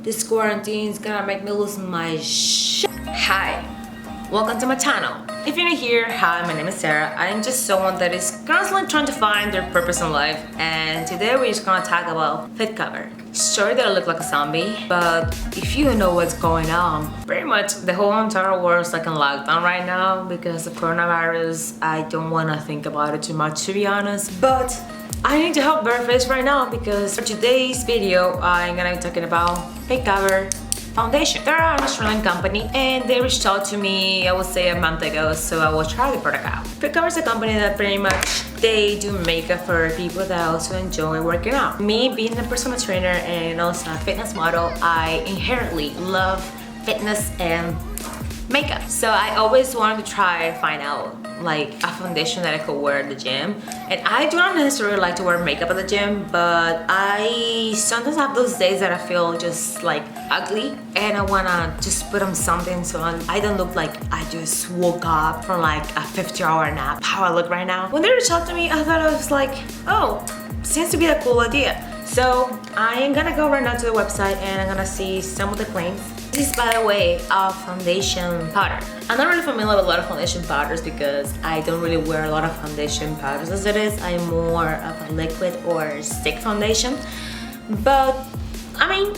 This quarantine is gonna make me lose my shit. Hi, welcome to my channel. If you're new here, hi, my name is Sara. I'm just someone that is constantly trying to find their purpose in life, and today we're just gonna talk about FitCover. Sorry that I look like a zombie, but if you know what's going on, pretty much the whole entire world is like in lockdown right now because of coronavirus. I don't wanna think about it too much, to be honest, but I need to help bare face right now because for today's video, I'm gonna be talking about FitCover foundation. They're an Australian company and they reached out to me, I would say a month ago, so I will try the product out. FitCover is a company that pretty much they do makeup for people that also enjoy working out. Me being a personal trainer and also a fitness model, I inherently love fitness and makeup. So I always wanted to try to find out like a foundation that I could wear at the gym. And I do not necessarily like to wear makeup at the gym, but I sometimes have those days that I feel just like ugly and I wanna just put on something so I don't look like I just woke up from like a 50-hour nap, how I look right now. When they reached out to me, I thought I was like, oh, seems to be a cool idea. So I am gonna go right now to the website and I'm gonna see some of the claims. This is, by the way, a foundation powder. I'm not really familiar with a lot of foundation powders because I don't really wear a lot of foundation powders as it is. I'm more of a liquid or stick foundation. But, I mean,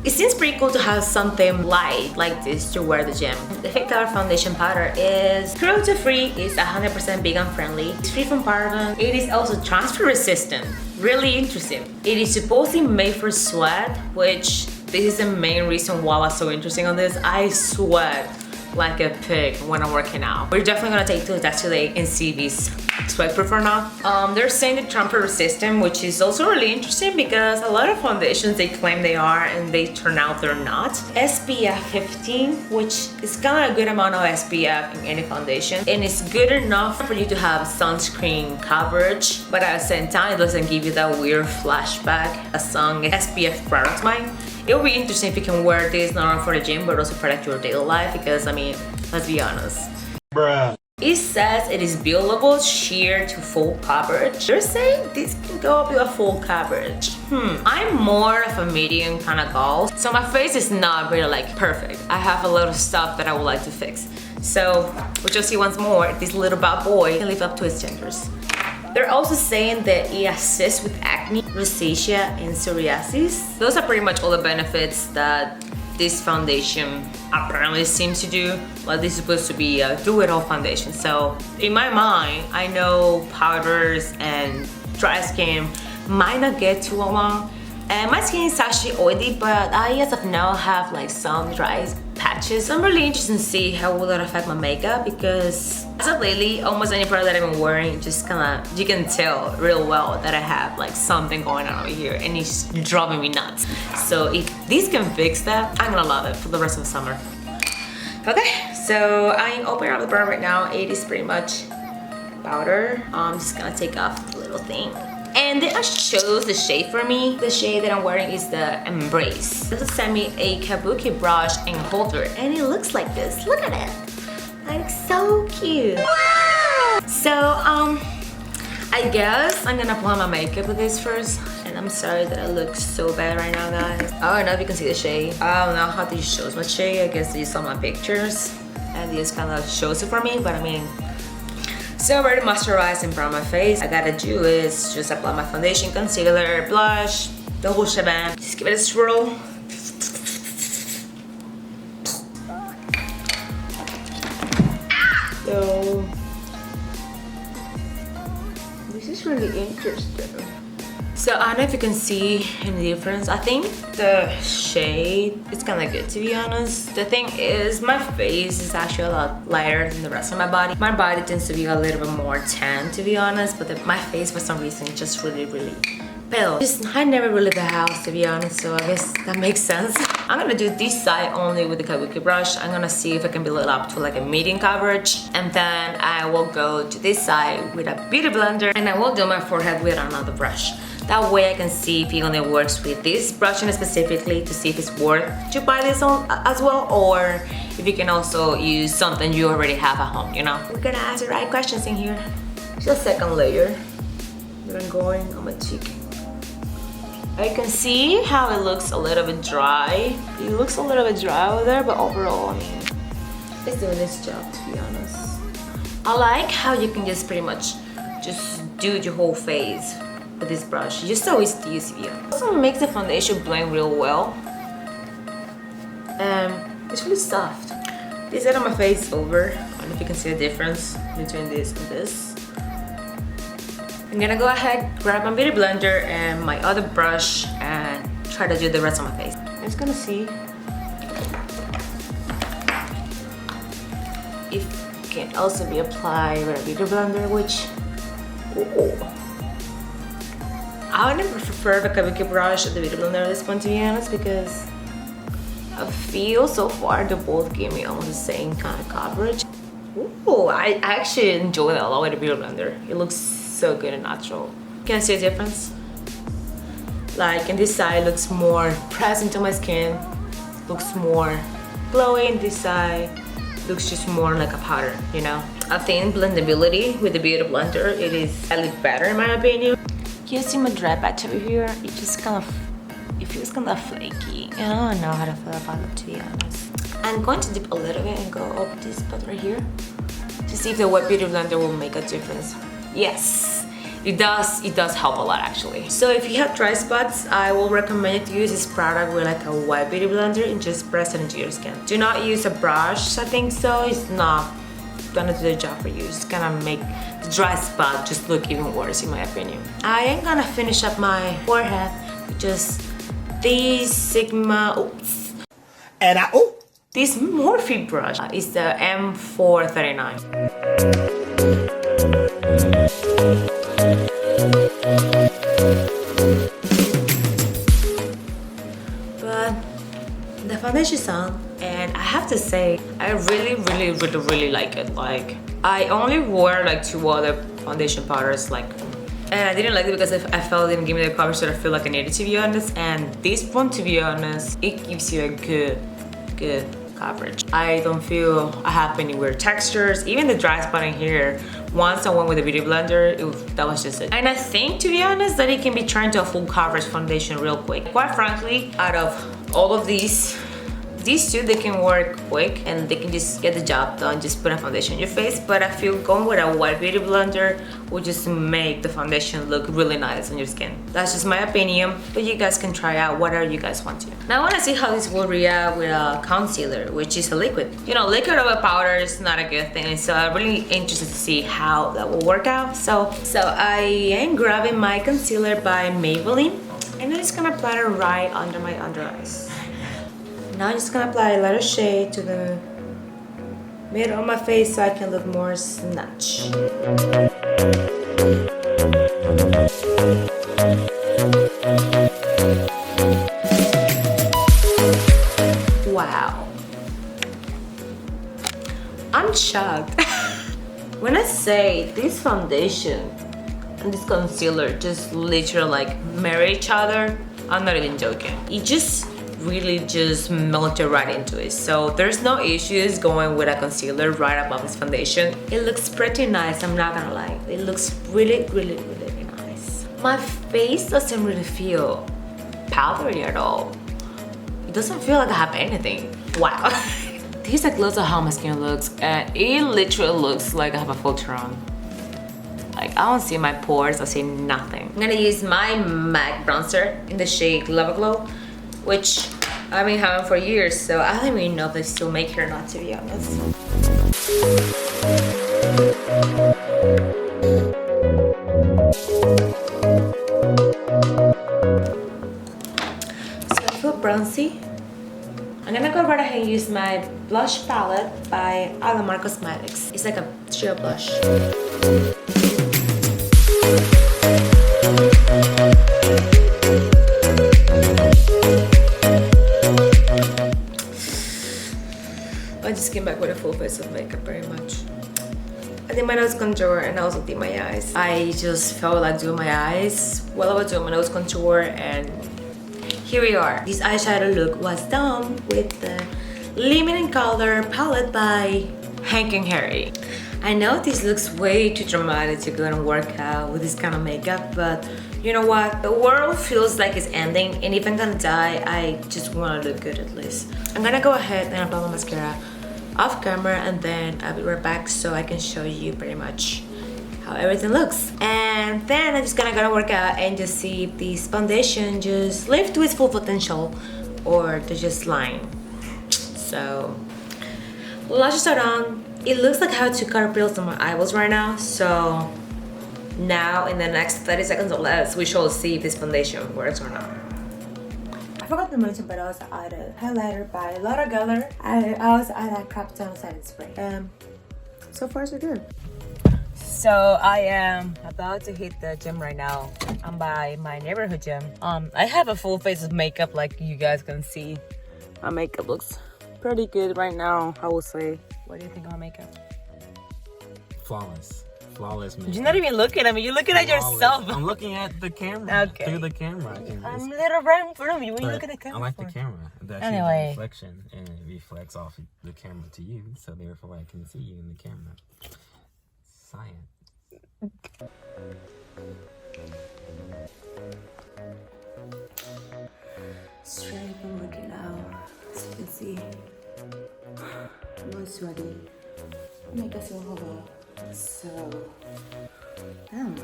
it seems pretty cool to have something light like this to wear at the gym. The FitCover foundation powder is cruelty-free, it's 100% vegan friendly, it's free from paraben, it is also transfer resistant. Really interesting. It is supposedly made for sweat, which this is the main reason why I was so interested on this. I sweat like a pig when I'm working out. We're definitely gonna take to test today and see if it's sweatproof or not. They're saying the transfer resistant, which is also really interesting because a lot of foundations they claim they are and they turn out they're not. SPF 15, which is kind of a good amount of SPF in any foundation, and it's good enough for you to have sunscreen coverage, but at the same time it doesn't give you that weird flashback as some SPF products might. It will be interesting if you can wear this not only for the gym but also for like your daily life because I mean, let's be honest. Bruh. It says it is buildable sheer to full coverage. They're saying this can go up to a full coverage. I'm more of a medium kind of girl, so my face is not really like perfect. I have a lot of stuff that I would like to fix. So we'll just see once more if this little bad boy can live up to its standards. They're also saying that it assists with acne, rosacea, and psoriasis. Those are pretty much all the benefits that this foundation apparently seems to do. Like this is supposed to be a do-it-all foundation. So in my mind, I know powders and dry skin might not get too along. And my skin is actually oily, but I as of now have like some dry patches. I'm really interested to see how will it affect my makeup because as of lately, almost any product that I've been wearing just kinda, you can tell real well that I have like something going on over here and it's driving me nuts. So if this can fix that, I'm gonna love it for the rest of the summer. Okay, so I'm opening up the product right now. It is pretty much powder. I'm just gonna take off the little thing. And they actually chose the shade for me. The shade that I'm wearing is the Embrace. This sent me a kabuki brush and holder and it looks like this. Look at it. Like so cute. Wow. So I guess I'm gonna apply my makeup with this first. And I'm sorry that I look so bad right now, guys. I don't know if you can see the shade. I don't know how to show my shade. I guess you saw my pictures and this kind of shows it for me, but I mean, so I'm ready to moisturize in front of my face. I gotta do is just apply my foundation, concealer, blush, the whole shebang. Just give it a swirl. So this is really interesting. So I don't know if you can see any difference. I think the shade is kind of good, to be honest. The thing is, my face is actually a lot lighter than the rest of my body. My body tends to be a little bit more tan, to be honest, but my face for some reason is just really pale. I never really leave the house, to be honest, so I guess that makes sense. I'm gonna do this side only with the kabuki brush. I'm gonna see if I can build it up to like a medium coverage, and then I will go to this side with a beauty blender and I will do my forehead with another brush. That way I can see if it only works with this brushing specifically to see if it's worth to buy this on as well, or if you can also use something you already have at home, you know? We're gonna ask the right questions in here. Just a second layer that I'm going on my cheek. I can see how it looks a little bit dry. It looks a little bit dry over there, but overall, I mean, it's doing its job, to be honest. I like how you can just pretty much just do your whole face with this brush. It's just so easy to use, yeah. It also makes the foundation blend real well. It's really soft. This side of my face over. I don't know if you can see the difference between this and this. I'm gonna go ahead, grab my beauty blender and my other brush and try to do the rest of my face. I'm just gonna see if it can also be applied with a beauty blender, which, ooh. I would never prefer the kabuki brush or the beauty blender at this point, to be honest, because I feel so far they both give me almost the same kind of coverage. Ooh, I actually enjoy that a lot with the beauty blender. It looks so good and natural. Can I see a difference? Like, in this side looks more pressed into my skin, looks more glowing. This side looks just more like a powder, you know? I think blendability with the beauty blender, it is slightly better in my opinion. Can you see my dry patch over here? It just kind of, it feels kind of flaky. And I don't know how to feel about it, to be honest. I'm going to dip a little bit and go up this spot right here to see if the wet beauty blender will make a difference. Yes, it does help a lot actually. So if you have dry spots, I will recommend you to use this product with like a wet beauty blender and just press it into your skin. Do not use a brush, I think so. It's not gonna do the job for you. It's gonna make the dry spot just look even worse in my opinion. I am gonna finish up my forehead with just this Sigma, this Morphe brush is the M439. But the foundation's on, and I have to say, I really like it. Like, I only wore like 2 other foundation powders, like, and I didn't like it because I felt it didn't give me the coverage that I feel like I needed, to be honest. And this one, to be honest, it gives you a good coverage. I don't feel I have any weird textures. Even the dry spot in here, once I went with the beauty blender, that was just it. And I think, to be honest, that it can be turned to a full coverage foundation real quick. Quite frankly, out of all of these two, they can work quick and they can just get the job done, just put a foundation on your face. But I feel going with a white beauty blender will just make the foundation look really nice on your skin. That's just my opinion, but you guys can try out whatever you guys want to. Now I want to see how this will react with a concealer, which is a liquid. You know, liquid over powder is not a good thing, so I'm really interested to see how that will work out. So I am grabbing my concealer by Maybelline, and I'm just gonna apply it right under my under eyes. Now I'm just gonna apply a lighter shade to the middle of my face so I can look more snatch. Wow. I'm shocked. When I say this foundation and this concealer just literally like marry each other, I'm not even joking. It just really just melted right into it. So there's no issues going with a concealer right above this foundation. It looks pretty nice, I'm not gonna lie. It looks really nice. My face doesn't really feel powdery at all. It doesn't feel like I have anything. Wow. This is close to how my skin looks, and it literally looks like I have a filter on. Like, I don't see my pores, I see nothing. I'm gonna use my MAC bronzer in the shade Lava Glow, which I've been having for years, so I don't even know if they still make it or not, to be honest. So I feel bronzy. I'm gonna go right ahead and use my blush palette by Alamar Cosmetics. It's like a sheer blush. I just came back with a full face of makeup pretty much. I did my nose contour and I also did my eyes. I just felt like doing my eyes while I was doing my nose contour, and here we are. This eyeshadow look was done with the Limited Color palette by Hank & Harry. I know this looks way too dramatic to go and work out with this kind of makeup, but You know what? The world feels like it's ending, and if I'm gonna die, I just wanna look good at least. I'm gonna go ahead and apply my mascara off camera, and then I'll be right back so I can show you pretty much how everything looks. And then I'm just gonna go to work out and just see if this foundation just lived to its full potential or they're just lying. So lashes are on. It looks like I have two caterpillars on my eyeballs right now, so now in the next 30 seconds or less we shall see if this foundation works or not. I forgot to mention, but I also added highlighter by Laura Geller. I also added crop tone setting spray. So far so good. So I am about to hit the gym right now. I'm by my neighborhood gym. I have a full face of makeup, like you guys can see. My makeup looks pretty good right now, I will say. What do you think of my makeup? Flawless makeup. You're not even looking at me, you're looking at yourself. I'm looking at the camera. Okay. Through the camera. I'm a little right in front of you. What are you looking at the camera I like for? the camera. That Anyway. reflection, and it reflects off the camera to you, so therefore I can see you in the camera. Science. Straight from looking out, as you can see, I'm really sweaty. Make us feel hello. So, I'm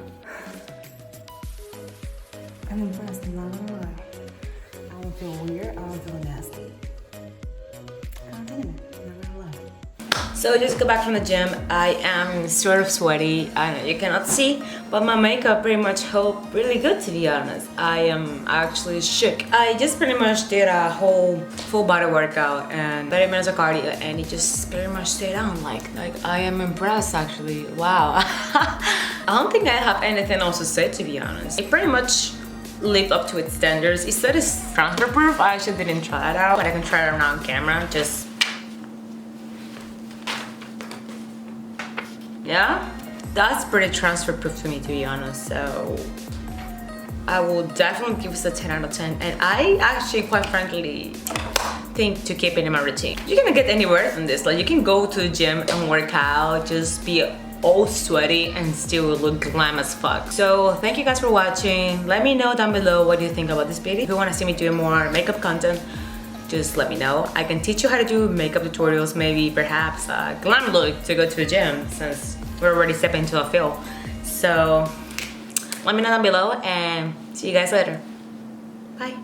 impressed, not gonna lie. I don't feel weird, I don't feel nasty. I'm in it, not gonna lie. So just got back from the gym. I am sort of sweaty. I know you cannot see, but my makeup pretty much held really good, to be honest. I am actually shook. I just pretty much did a whole full body workout and 30 minutes of cardio, and it just pretty much stayed on. Like I am impressed actually. Wow. I don't think I have anything else to say, to be honest. It pretty much lived up to its standards. It said it's transfer proof. I actually didn't try it out, but I can try it around on camera. Just yeah, that's pretty transfer proof to me, to be honest. So I will definitely give this a 10 out of 10, and I actually quite frankly think to keep it in my routine. You cannot get anywhere from this. Like, you can go to the gym and work out, just be all sweaty and still look glam as fuck. So thank you guys for watching. Let me know down below what you think about this video. If you want to see me do more makeup content, just let me know. I can teach you how to do makeup tutorials, maybe perhaps a glam look to go to the gym, since we're already stepping into a field. So let me know down below, and see you guys later. Bye.